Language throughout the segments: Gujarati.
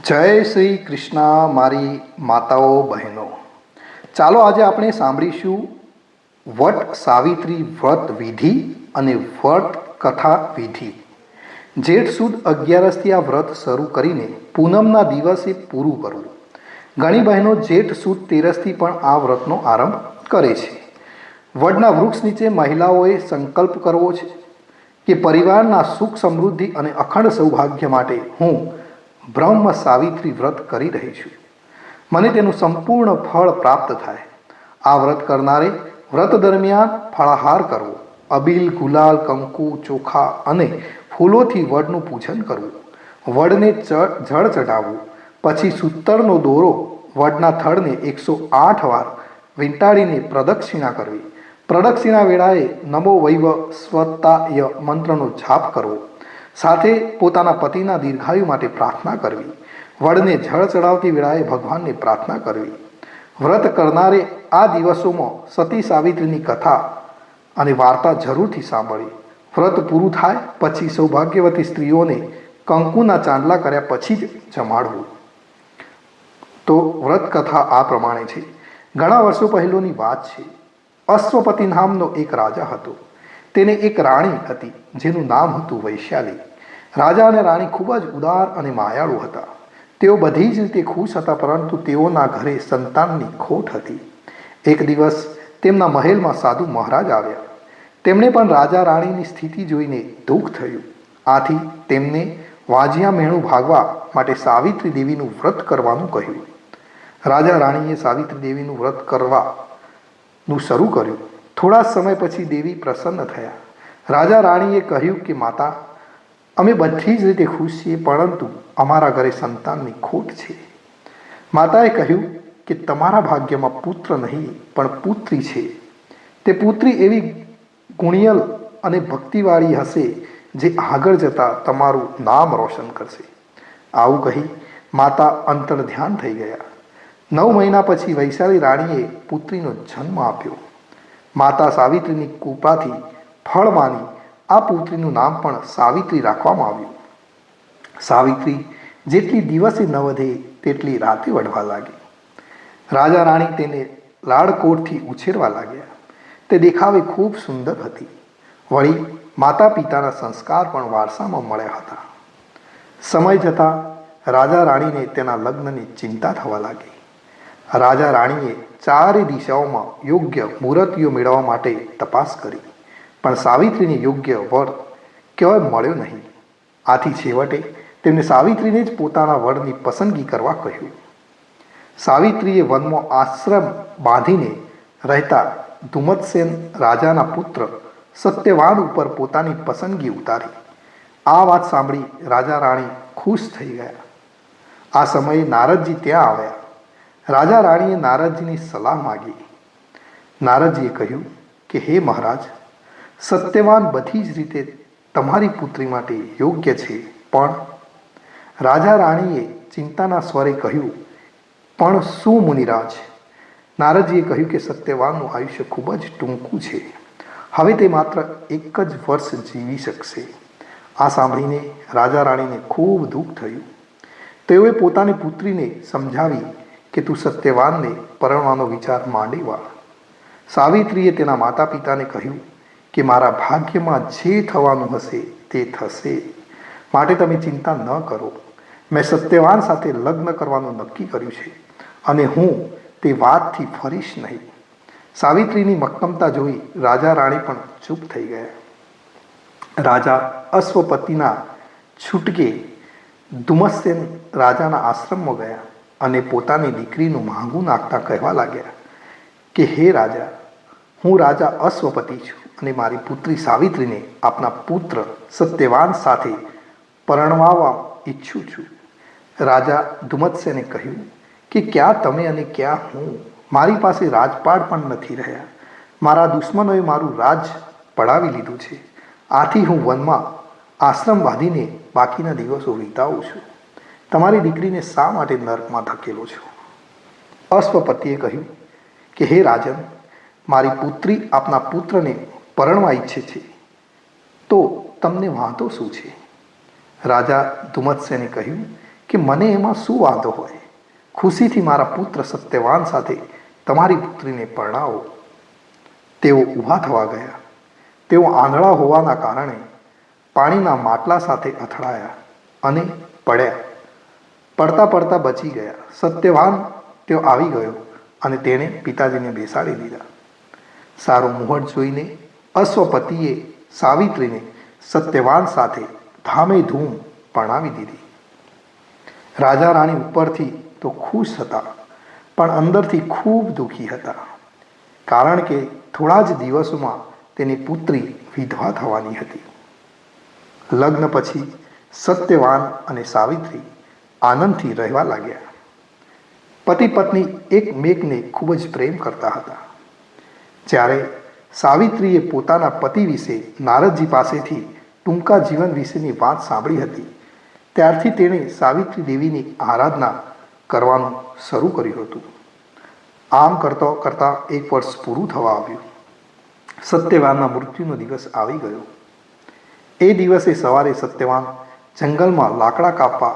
જય શ્રી કૃષ્ણ મારી માતાઓ બહેનો. ચાલો આજે આપણે સાંભળીશું વટ સાવિત્રી વ્રત વિધિ અને વ્રત કથા વિધિ. જેઠ સુદ 11થી આ વ્રત શરૂ કરીને પૂનમના દિવસે પૂરું કરવું. ઘણી બહેનો જેઠ સુદ 13થી પણ આ વ્રતનો આરંભ કરે છે. વડના વૃક્ષ નીચે મહિલાઓએ સંકલ્પ કરવો છે કે પરિવારના સુખ સમૃદ્ધિ અને અખંડ સૌભાગ્ય માટે હું બ્રહ્મ સાવિત્રી વ્રત કરી રહી છું. મને તેનું સંપૂર્ણ ફળ પ્રાપ્ત થાય. આ વ્રત કરનારે વ્રત દરમિયાન ફળાહાર કરવો, અબીલ, ગુલાલ, કંકુ, ચોખા અને ફૂલોથી વડનું પૂજન કરવું, વડને જળ ચઢાવવું, પછી સૂતરનો દોરો વડના થડને 108 વાર વીંટાળીને પ્રદક્ષિણા કરવી. પ્રદક્ષિણા વેળાએ નમો વૈવ સ્વતાય મંત્રનો જાપ કરવો. સાથે પોતાના પતિના દીર્ઘાયુ માટે પ્રાર્થના કરવી. વડને જળ ચડાવતી વેળાએ ભગવાનને પ્રાર્થના કરવી. વ્રત કરનારે આ દિવસોમાં સતી સાવિત્રીની કથા અને વાર્તા જરૂરથી સાંભળવી. વ્રત પૂરું થાય પછી સૌભાગ્યવતી સ્ત્રીઓને કંકુના ચાંદલા કર્યા પછી જ જમાડવું. તો વ્રત કથા આ પ્રમાણે છે. ઘણા વર્ષો પહેલોની વાત છે. અશ્વપતિ નામનો એક રાજા હતો. તેને એક રાણી હતી જેનું નામ હતું વૈશાલી. રાજા અને રાણી ખૂબ જ ઉદાર અને માયાળુ હતા. તેઓ બધી જ રીતે ખુશ હતા, પરંતુ તેઓના ઘરે સંતાનની ખોટ હતી. એક દિવસ તેમના મહેલમાં સાધુ મહારાજ આવ્યા. તેમણે પણ રાજા રાણીની સ્થિતિ જોઈને દુઃખ થયું. આથી તેમને વાજિયા મેણું ભાગવા માટે સાવિત્રી દેવીનું વ્રત કરવાનું કહ્યું. રાજા રાણીએ સાવિત્રી દેવીનું વ્રત કરવાનું શરૂ કર્યું. થોડા સમય પછી દેવી પ્રસન્ન થયા. રાજા રાણીએ કહ્યું કે માતા, અમે બધી જ રીતે ખુશ છીએ, પરંતુ અમારા ઘરે સંતાનની ખોટ છે. માતાએ કહ્યું કે તમારા ભાગ્યમાં પુત્ર નહીં પણ પુત્રી છે. તે પુત્રી એવી ગુણિયલ અને ભક્તિવાળી હશે જે આગળ જતાં તમારું નામ રોશન કરશે. આવું કહી માતા અંતર ધ્યાન થઈ ગયા. 9 મહિના પછી વૈશાલી રાણીએ પુત્રીનો જન્મ આપ્યો. માતા સાવિત્રીની કૃપાથી ફળ માની આ પુત્રીનું નામ પણ સાવિત્રી રાખવામાં આવ્યું. સાવિત્રી જેટલી દિવસે ન વધે તેટલી રાતે વઢવા લાગી. રાજા રાણી તેને લાડકોડથી ઉછેરવા લાગ્યા. તે દેખાવે ખૂબ સુંદર હતી. વળી માતા પિતાના સંસ્કાર પણ વારસામાં મળ્યા હતા. સમય જતાં રાજા રાણીને તેના લગ્નની ચિંતા થવા લાગી. રાજા રાણીએ 4 દિશાઓમાં યોગ્ય મૂર્તિઓ મેળવવા માટે તપાસ કરી, પણ સાવિત્રીને યોગ્ય વર ક્યાંય મળ્યો નહીં. આથી છેવટે તેમને સાવિત્રીને જ પોતાના વરની પસંદગી કરવા કહ્યું. સાવિત્રીએ વનમાં આશ્રમ બાંધીને રહેતા ધુમ્મતસેન રાજાના પુત્ર સત્યવાન ઉપર પોતાની પસંદગી ઉતારી. આ વાત સાંભળી રાજા રાણી ખુશ થઈ ગયા. આ સમયે નારદજી ત્યાં આવ્યા. રાજા રાણીએ નારદજીની સલાહ માગી. નારદજીએ કહ્યું કે હે મહારાજ, સત્યવાન બધી જ રીતે તમારી પુત્રી માટે યોગ્ય છે, પણ રાજા રાણીએ ચિંતાના સ્વરે કહ્યું, પણ શું મુનિરાજ? નારદજીએ કહ્યું કે સત્યવાનનું આયુષ્ય ખૂબ જ ટૂંકું છે. હવે તે માત્ર 1 જ વર્ષ જીવી શકશે. આ સાંભળીને રાજા રાણીને ખૂબ દુઃખ થયું. તેઓએ પોતાની પુત્રીને સમજાવી કે તું સત્યવાનને પરણવાનો વિચાર માંડી વા. સાવિત્રીએ તેના માતા પિતાને કહ્યું કે મારા ભાગ્યમાં જે થવાનું હશે તે થશે, માટે તમે ચિંતા ન કરો. મેં સત્યવાન સાથે લગ્ન કરવાનું નક્કી કર્યું છે અને હું તે વાતથી ફરીશ નહીં. સાવિત્રીની મક્કમતા જોઈ રાજા રાણી પણ ચૂપ થઈ ગયા. રાજા અશ્વપતિના છૂટકે ધુમ્મતસેન રાજાના આશ્રમમાં ગયા અને પોતાની દીકરીનું માંગું નાખતા કહેવા લાગ્યા કે હે રાજા, હું રાજા અશ્વપતિ છું અને મારી પુત્રી સાવિત્રીને આપના પુત્ર સત્યવાન સાથે પરણવા ઈચ્છું છું. રાજા ધુમ્મતસેને કહ્યું કે ક્યાં તમે અને ક્યાં હું? મારી પાસે રાજપાટ પણ નથી રહ્યા. મારા દુશ્મનોએ મારું રાજ પડાવી લીધું છે. આથી હું વનમાં આશ્રમ બાંધીને બાકીના દિવસો વિતાવું છું. તમારી દીકરીને શા માટે નર્કમાં ધકેલો છો? અશ્વપતિએ કહ્યું કે હે રાજન, મારી પુત્રી આપના પુત્રને પરણવા ઈચ્છે છે, તો તમને વાંધો શું છે? રાજા ધુમ્મતસેને કહ્યું કે મને એમાં શું વાંધો હોય, ખુશીથી મારા પુત્ર સત્યવાન સાથે તમારી પુત્રીને પરણાવો. તેઓ ઊભા થવા ગયા. તેઓ આંધળા હોવાના કારણે પાણીના માટલા સાથે અથડાયા અને પડ્યા. પડતા પડતા બચી ગયા. સત્યવાન તેઓ આવી ગયો અને તેણે પિતાજીને બેસાડી દીધા. સારું મુહૂર્ત જોઈને અશ્વપતિએ સાવિત્રીને સત્યવાન સાથે ધામે ધૂમ પરણાવી દીધી. રાજા રાણી ઉપરથી તો ખુશ હતા, પણ અંદરથી ખૂબ દુઃખી હતા, કારણ કે થોડા જ દિવસોમાં તેની પુત્રી વિધવા થવાની હતી. લગ્ન પછી સત્યવાન અને સાવિત્રી આનંદથી રહેવા લાગ્યા. પતિ પત્ની એકમેકને ખૂબ જ પ્રેમ કરતા હતા. જ્યારે સાવિત્રીએ પોતાના પતિ વિશે નારદજી પાસેથી ટૂંકા જીવન વિશેની વાત સાંભળી હતી, ત્યારથી તેણે સાવિત્રી દેવીની આરાધના કરવાનું શરૂ કર્યું હતું. આમ કરતાં કરતાં 1 વર્ષ પૂરું થવા આવ્યું. સત્યવાનના મૃત્યુનો દિવસ આવી ગયો. એ દિવસે સવારે સત્યવાન જંગલમાં લાકડા કાપવા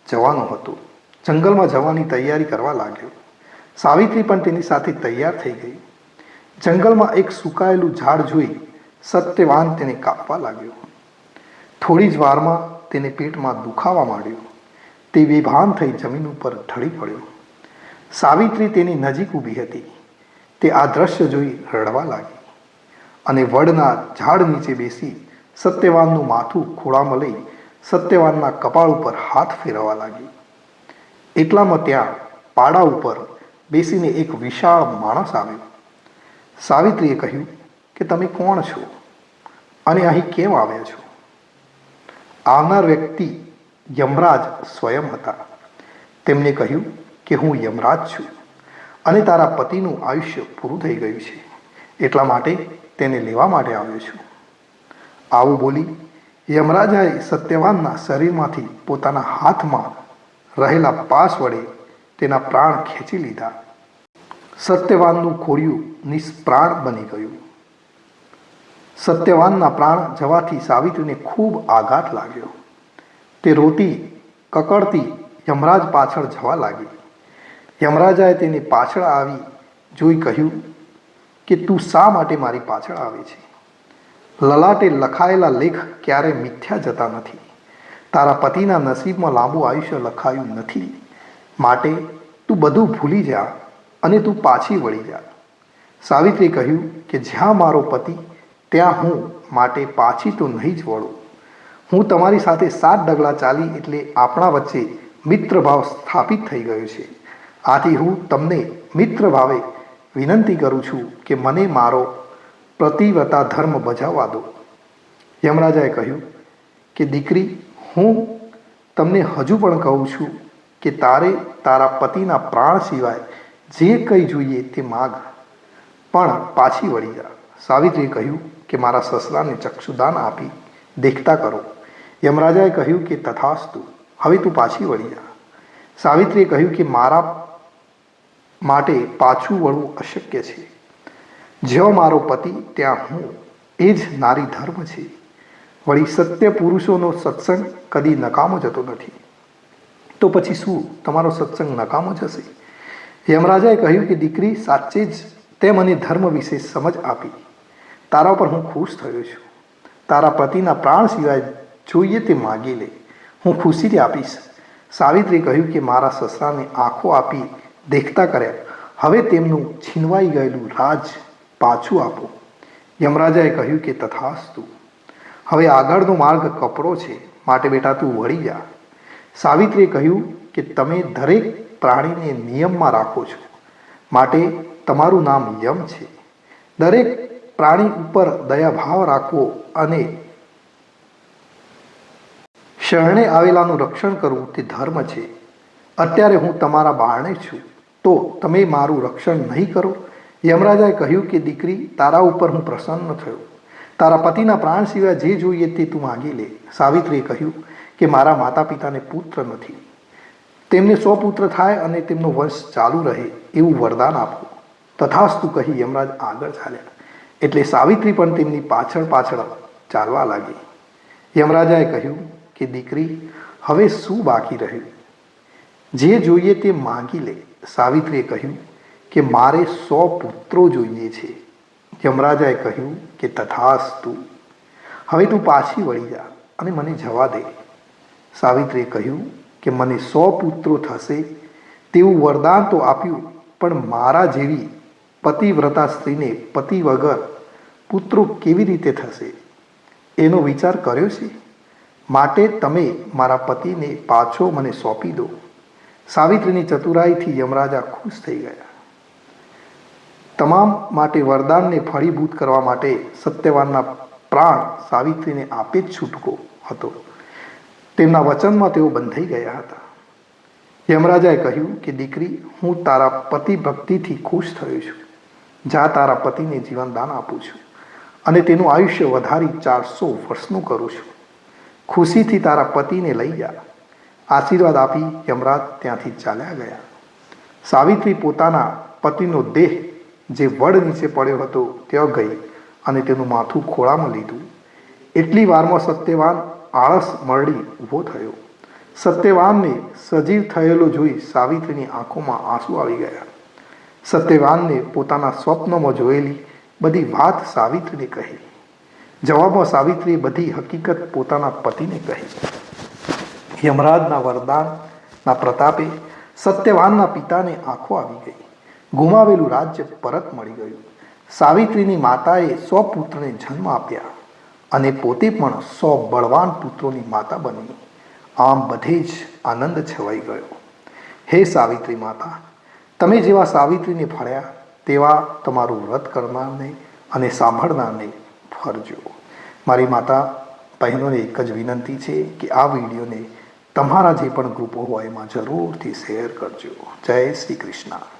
જવાનું હતું. જંગલમાં જવાની તૈયારી કરવા લાગ્યો. સાવિત્રી પણ તેની સાથે તૈયાર થઈ ગઈ. જંગલમાં એક સુકાયેલું ઝાડ જોઈ સત્યવાન તેને કાપવા લાગ્યો. થોડી જ વારમાં તેને પેટમાં દુખાવા માંડ્યો. તે બેભાન થઈ જમીન ઉપર ઢળી પડ્યો. સાવિત્રી તેની નજીક ઊભી હતી. તે આ દ્રશ્ય જોઈ રડવા લાગી અને વડના ઝાડ નીચે બેસી સત્યવાનનું માથું ખોળામાં લઈ સત્યવાનના કપાળ ઉપર હાથ ફેરવવા લાગી. એટલામાં ત્યાં પાડા ઉપર બેસીને એક વિશાળ માણસ આવ્યો. સાવિત્રીએ કહ્યું કે તમે કોણ છો અને અહીં કેમ આવ્યા છો? આવનાર વ્યક્તિ યમરાજ સ્વયં હતા. તેમને કહ્યું કે હું યમરાજ છું અને તારા પતિનું આયુષ્ય પૂરું થઈ ગયું છે, એટલા માટે તેને લેવા માટે આવ્યો છું. આવું બોલી યમરાજાએ સત્યવાનના શરીરમાંથી પોતાના હાથમાં રહેલા પાશ વડે તેના પ્રાણ ખેંચી લીધા. સત્યવાનનું ખોડિયું નિષ્પ્રાણ બની ગયું. સત્યવાનના પ્રાણ જવાથી સાવિત્રીને ખૂબ આઘાત લાગ્યો. તે રોતી કકડતી યમરાજ પાછળ જવા લાગી. યમરાજાએ તેની પાછળ આવી જોઈ કહ્યું કે તું શા માટે મારી પાછળ આવે છે? લલાટે લખાયેલા લેખ ક્યારે મિથ્યા જતા નથી. તારા પતિના નસીબમાં લાંબુ આયુષ્ય લખાયું નથી, માટે તું બધું ભૂલી જા અને તું પાછી વળી જા. સાવિત્રીએ કહ્યું કે જ્યાં મારો પતિ ત્યાં હું, માટે પાછી તો નહીં જ વળું. હું તમારી સાથે 7 ડગલા ચાલી એટલે આપણા વચ્ચે મિત્રભાવ સ્થાપિત થઈ ગયો છે. આથી હું તમને મિત્ર ભાવે વિનંતી કરું છું કે મને મારો પ્રતિવ્રતા ધર્મ બજાવવા દો. યમરાજાએ કહ્યું કે દીકરી, હું તમને હજુ પણ કહું છું કે તારે તારા પતિના પ્રાણ સિવાય જે કંઈ જોઈએ તે માગ, પણ પાછી વળી જા. સાવિત્રીએ કહ્યું કે મારા સસરાને ચક્ષુદાન આપી દેખતા કરો. યમરાજાએ કહ્યું કે તથાસ્તુ, હવે તું પાછી વળી જા. સાવિત્રીએ કહ્યું કે મારા માટે પાછું વળવું અશક્ય છે. જ્યાં મારો પતિ ત્યાં હું, એ જ નારી ધર્મ છે. વળી સત્ય પુરુષોનો સત્સંગ કદી નકામો જતો નથી. તો પછી શું તમારો સત્સંગ નકામો જશે? યમરાજાએ કહ્યું કે દીકરી, સાચે જ તે મને ધર્મ વિશે સમજ આપી. તારા ઉપર હું ખુશ થયો છું. તારા પતિના પ્રાણ સિવાય જોઈએ તે માગી લે, હું ખુશીથી આપીશ. સાવિત્રીએ કહ્યું કે મારા સસરાને આંખો આપી દેખતા કર્યા, હવે તેમનું છીનવાઈ ગયેલું રાજ પાછું આપો. યમરાજાએ કહ્યું કે તથાસ્તુ. હવે આગળનો માર્ગ કપરો છે, માટે બેટા તું વળી જા. સાવિત્રીએ કહ્યું કે તમે દરેક પ્રાણીને નિયમમાં રાખો છો, માટે તમારું નામ યમ છે. દરેક પ્રાણી ઉપર દયાભાવ રાખવો અને શરણે આવેલાનું રક્ષણ કરવું તે ધર્મ છે. અત્યારે હું તમારા બારણે છું, તો તમે મારું રક્ષણ નહીં કરો? યમરાજાએ કહ્યું કે દીકરી, તારા ઉપર હું પ્રસન્ન થયો. તારા પતિના પ્રાણ સિવાય જે જોઈએ તે તું માગી લે. સાવિત્રીએ કહ્યું કે મારા માતા પિતાને પુત્ર નથી, તેમને 100 પુત્ર થાય અને તેમનો વંશ ચાલુ રહે એવું વરદાન આપો. તથાસ્તુ કહી યમરાજ આગળ ચાલ્યા. એટલે સાવિત્રી પણ તેમની પાછળ પાછળ ચાલવા લાગી. યમરાજાએ કહ્યું કે દીકરી, હવે શું બાકી રહ્યું? જે જોઈએ તે માંગી લે. સાવિત્રીએ કહ્યું કે મારે 100 પુત્રો જોઈએ છે. યમરાજાએ કહ્યું કે તથાસ્તુ. હવે તું પાછી વળી જા અને મને જવા દે. સાવિત્રીએ કહ્યું કે મને 100 પુત્રો થશે તેવું વરદાન તો આપ્યું, પણ મારા જેવી પતિવ્રતા સ્ત્રીને પતિ વગર પુત્રો કેવી રીતે થશે એનો વિચાર કર્યો છે? માટે તમે મારા પતિને પાછો મને સોંપી દો. સાવિત્રીની ચતુરાઈથી યમરાજા ખુશ થઈ ગયા. તમામ માટે વરદાનને ફળીભૂત કરવા માટે સત્યવાનના પ્રાણ સાવિત્રીને આપે જ છૂટકો હતો. તેમના વચનમાં તેઓ બંધાઈ ગયા હતા. યમરાજાએ કહ્યું કે દીકરી, હું તારા પતિ ભક્તિથી ખુશ થયો છું. જા, તારા પતિને જીવનદાન આપું છું અને તેનું આયુષ્ય વધારી 400 વર્ષનું કરું છું. ખુશીથી તારા પતિને લઈ જા. આશીર્વાદ આપી યમરાજ ત્યાંથી ચાલ્યા ગયા. સાવિત્રી પોતાના પતિનો દેહ જે વડ નીચે પડ્યો હતો ત્યાં ગઈ અને તેનું માથું ખોળામાં લીધું. એટલી વારમાં સત્યવાન આળસ મરડી ઊભો થયો. સત્યવાનને સજીવ થયેલો જોઈ સાવિત્રીની આંખોમાં આંસુ આવી ગયા. સત્યવાનને પોતાના સ્વપ્નમાં જોયેલી બધી વાત સાવિત્રીને કહી. જવાબમાં સાવિત્રીએ બધી હકીકત પોતાના પતિને કહી. યમરાજના વરદાનના પ્રતાપે સત્યવાનના પિતાને આંખો આવી ગઈ. ગુમાવેલું રાજ્ય પરત મળી ગયું. સાવિત્રીની માતાએ 100 પુત્રને જન્મ આપ્યા અને પોતે પણ 100 બળવાન પુત્રોની માતા બની. આમ બધે જ આનંદ છવાઈ ગયો. હે સાવિત્રી માતા, તમે જેવા સાવિત્રીને ફળ્યા તેવા તમારું વ્રત કરનારને અને સાંભળનારને ફરજો. મારી માતા બહેનોને એક જ વિનંતી છે કે આ વિડીયોને તમારા જે પણ ગ્રુપો હોય એમાં જરૂરથી શેર કરજો. જય શ્રી કૃષ્ણ.